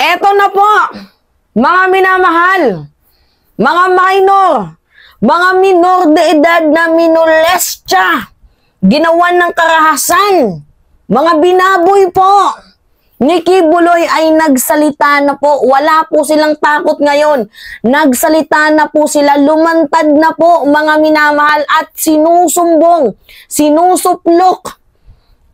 Eto na po, mga minamahal, mga minor de edad na minolestya, ginawan ng karahasan, mga binaboy po. Ni Kibuloy ay nagsalita na po. Wala po silang takot ngayon. Nagsalita na po sila. Lumantad na po, mga minamahal, at sinusumbong, sinusuplok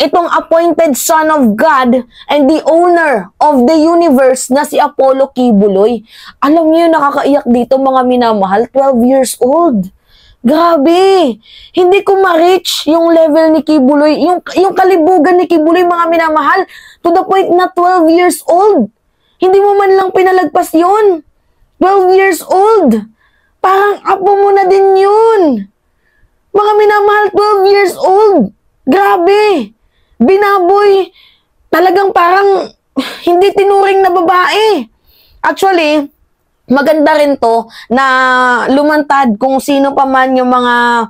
itong appointed son of God and the owner of the universe na si Apollo Kibuloy. Alam niyo, nakakaiyak dito, mga minamahal, 12 years old. Grabe! Hindi ko ma-reach yung level ni Kibuloy, yung kalibugan ni Kibuloy, mga minamahal, to the point na 12 years old. Hindi mo man lang pinalagpas yun. 12 years old. Parang apo mo na din yun. Mga minamahal, 12 years old. Grabe! Binaboy. Talagang parang hindi tinuring na babae. Actually, maganda rin to na lumantad kung sino pa man yung mga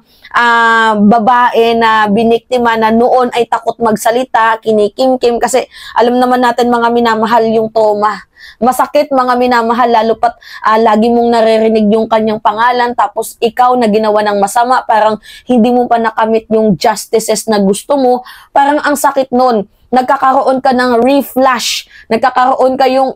babae na biniktima na noon ay takot magsalita, kinikimkim, kasi alam naman natin, mga minamahal, yung trauma. Masakit, mga minamahal, lalo pat lagi mong naririnig yung kanyang pangalan, tapos ikaw na ginawa ng masama, parang hindi mo pa nakamit yung justices na gusto mo, parang ang sakit nun. Nagkakaroon ka ng reflash, nagkakaroon ka yung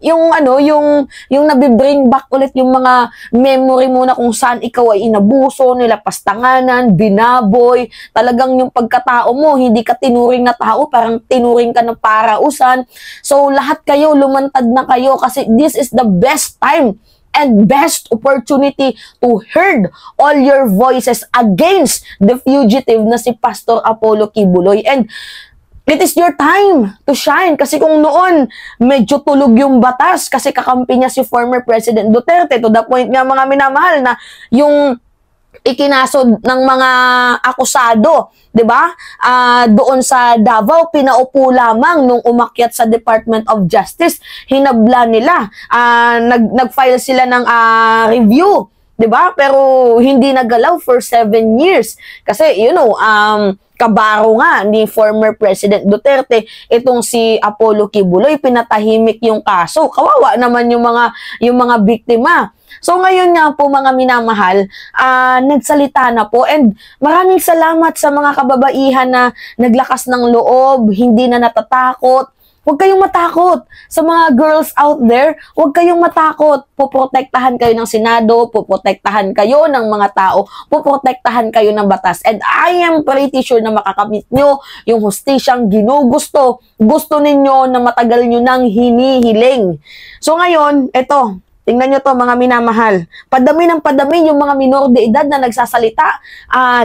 nabibring back ulit yung mga memory mo na kung saan ikaw ay inabuso, nilapastanganan, binaboy, talagang yung pagkatao mo, hindi ka tinuring na tao, parang tinuring ka ng parausan. So lahat kayo, lumantad na kayo, kasi this is the best time and best opportunity to heard all your voices against the fugitive na si Pastor Apollo Kibuloy. And it is your time to shine. Kasi kung noon, medyo tulog yung batas kasi kakampi niya si former President Duterte, to the point nga, mga minamahal, na yung ikinasod ng mga akusado, 'di ba? Doon sa Davao, pinaupo lamang nung umakyat sa Department of Justice, hinabla nila. Nag-file sila ng review, 'di ba? Pero hindi nagalaw for 7 years. Kasi kabaro nga ni former President Duterte itong si Apollo Kibuloy, pinatahimik yung kaso. Kawawa naman yung mga biktima. So ngayon nga po, mga minamahal, nagsalita na po, and maraming salamat sa mga kababaihan na naglakas ng loob, hindi na natatakot. Huwag kayong matakot. Sa mga girls out there, huwag kayong matakot. Poprotektahan kayo ng Senado, poprotektahan kayo ng mga tao, poprotektahan kayo ng batas. And I am pretty sure na makakamit nyo yung hustisyang ginugusto. Gusto ninyo na matagal nyo nang hinihiling. So ngayon, eto, tingnan nyo to, mga minamahal. Padami ng padami yung mga minor de edad na nagsasalita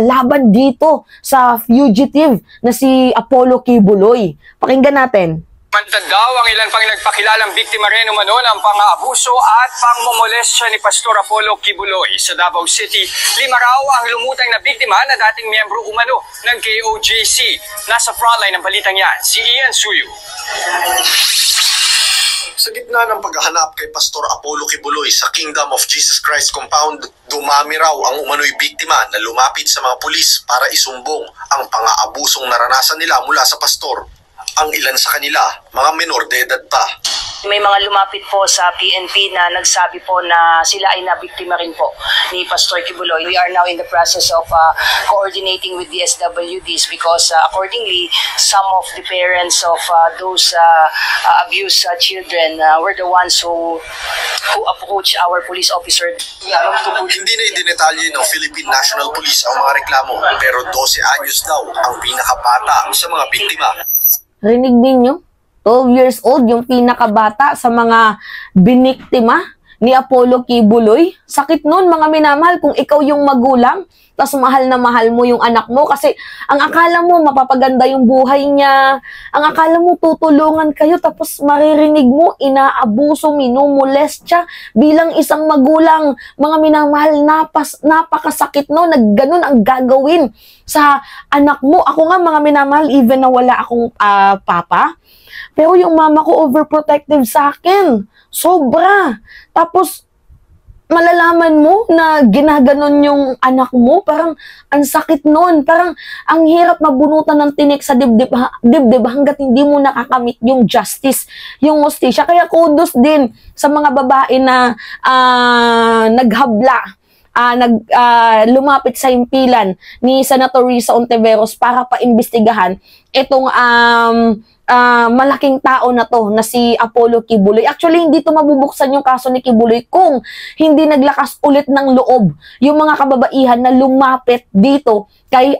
laban dito sa fugitive na si Apollo Kibuloy. Pakinggan natin. Bantad daw ang ilan pang nagpakilalang biktima rin umano ng pang-aabuso at pang-momolestya ni Pastor Apollo Kibuloy. Sa Davao City, 5 raw ang lumutang na biktima na dating miyembro umano ng KOJC. Nasa frontline ng balitang yan, si Ian Suyu. Sa gitna ng paghahanap kay Pastor Apollo Kibuloy sa Kingdom of Jesus Christ Compound, dumami raw ang umano'y biktima na lumapit sa mga pulis para isumbong ang pang-aabusong naranasan nila mula sa pastor. Ang ilan sa kanila, mga menor de edad pa. May mga lumapit po sa PNP na nagsabi po na sila ay nabiktima rin po ni Pastor Kibuloy. We are now in the process of coordinating with the SWDs because accordingly, some of the parents of those abused children were the ones who approached our police officer. Hindi na idinetalye ng Philippine National Police ang mga reklamo, pero 12 anyos daw ang pinakabata sa mga biktima. Rinig ninyo? 12 years old yung pinakabata sa mga biniktima ni Apollo Kibuloy. Sakit nun, mga minamahal, kung ikaw yung magulang, tas mahal na mahal mo yung anak mo, kasi ang akala mo mapapaganda yung buhay niya, ang akala mo tutulungan kayo, tapos maririnig mo inaabuso, minumolestya bilang isang magulang. Mga minamahal, napakasakit no, na ganun ang gagawin sa anak mo. Ako nga, mga minamahal, even na wala akong papa, pero yung mama ko overprotective sa akin. Sobra. Tapos, malalaman mo na ginaganon yung anak mo, parang ang sakit nun. Parang ang hirap mabunutan ng tinik sa dibdib hanggat hindi mo nakakamit yung justice, yung hustisya. Kaya kudos din sa mga babae na naghabla, lumapit sa himpilan ni Senator Risa Ontiveros para paimbestigahan itong malaking tao na to na si Apollo Kibuloy. Actually, hindi to mabubuksan yung kaso ni Kibuloy kung hindi naglakas ulit ng loob yung mga kababaihan na lumapit dito kay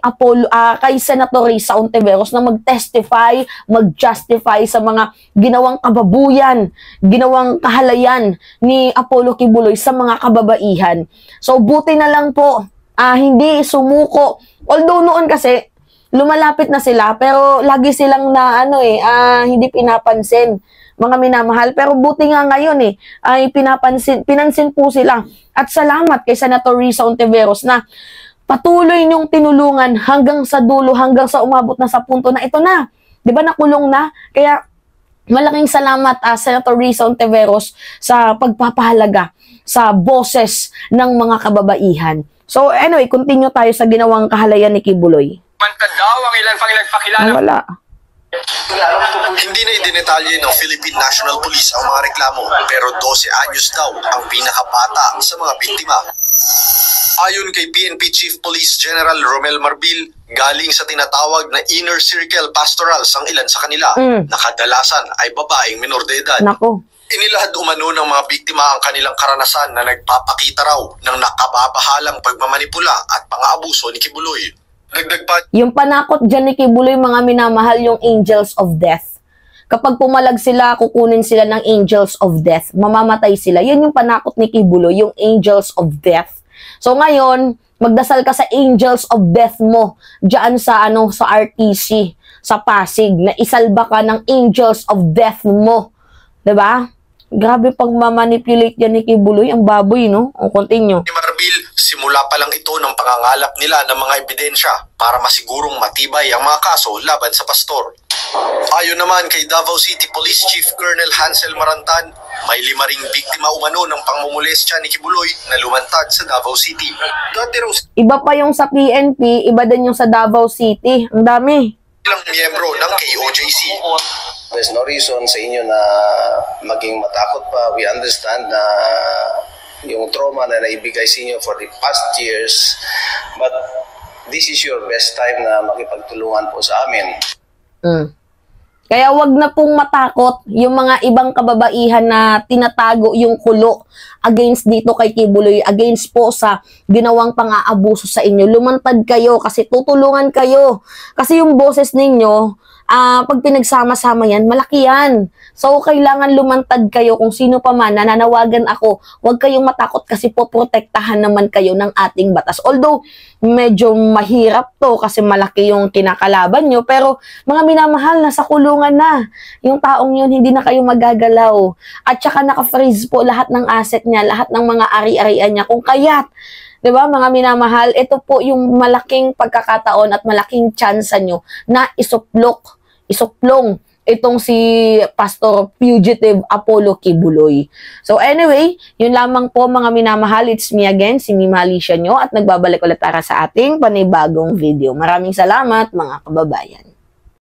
kay Senator Risa Ontiveros na mag-testify, mag-justify sa mga ginawang kababuyan, ginawang kahalayan ni Apollo Kibuloy sa mga kababaihan. So, buti na lang po, hindi sumuko. Although noon kasi, lumalapit na sila, pero lagi silang hindi pinapansin, mga minamahal. Pero buti nga ngayon ay pinansin po sila. At salamat kay Senator Risa Ontiveros na patuloy niyong tinulungan hanggang sa dulo, hanggang sa umabot na sa punto na ito na. Di ba nakulong na? Kaya malaking salamat Senator Risa Ontiveros sa pagpapahalaga sa boses ng mga kababaihan. So anyway, continue tayo sa ginawang kahalayan ni Kibuloy. Mantad daw ang ilan pang nagpakilala. Wala. Hindi na idinetalye ng Philippine National Police ang mga reklamo, pero 12 anyos daw ang pinakabata sa mga biktima. Ayon kay PNP Chief Police General Romel Marbil, galing sa tinatawag na inner circle pastorals ang ilan sa kanila, na kadalasan ay babaeng minor de edad. Nako. Inilahad umano ng mga biktima ang kanilang karanasan na nagpapakita raw ng nakababahalang pagmamanipula at pang-aabuso ni Kibuloy. Dagdag pa, Yung panakot dyan ni Kibuloy, mga minamahal, yung angels of death. Kapag pumalag sila, kukunin sila ng angels of death. Mamamatay sila. Yan yung panakot ni Kibuloy, yung angels of death. So ngayon, magdasal ka sa angels of death mo dyan sa sa RTC, sa Pasig, na isalba ka ng angels of death mo. 'Di ba? Grabe pag mamanipulate yan ni Kibuloy, ang baboy, no? O, continue. ni Marbil, simula pa lang ito ng pangangalap nila ng mga ebidensya para masigurong matibay ang mga kaso laban sa pastor. Ayon naman kay Davao City Police Chief Colonel Hansel Marantan, may 5 ring biktima umano ng pangmumulestya ni Kibuloy na lumantad sa Davao City. Dati raw Iba pa yung sa PNP, iba din yung sa Davao City. Ang dami. silang miyembro ng KOJC. There's no reason sa inyo na maging matakot pa. We understand na yung trauma na naibigay sa inyo for the past years, but this is your best time na makipagtulungan po sa amin. Kaya wag na pong matakot yung mga ibang kababaihan na tinatago yung kulo against dito kay Kibuloy, against po sa ginawang pang-aabuso sa inyo. Lumantad kayo kasi tutulungan kayo. Kasi yung boses ninyo, pag pinagsama-sama yan, malaki yan. So, kailangan lumantad kayo kung sino pa man, nananawagan ako, huwag kayong matakot kasi poprotektahan naman kayo ng ating batas. Although, medyo mahirap to kasi malaki yung kinakalaban nyo, pero mga minamahal, nasa kulungan na. Yung taong yun, hindi na kayo magagalaw. At saka naka-freeze po lahat ng asset niya, lahat ng mga ari-arian niya. Kung kaya't, di ba, mga minamahal, ito po yung malaking pagkakataon at malaking tsansa nyo na isuplong itong si Pastor Fugitive Apollo Kibuloy. So anyway, yun lamang po mga minamahal. It's me again, si Mima Alicia nyo, at nagbabalik ulit para sa ating panibagong video. Maraming salamat mga kababayan.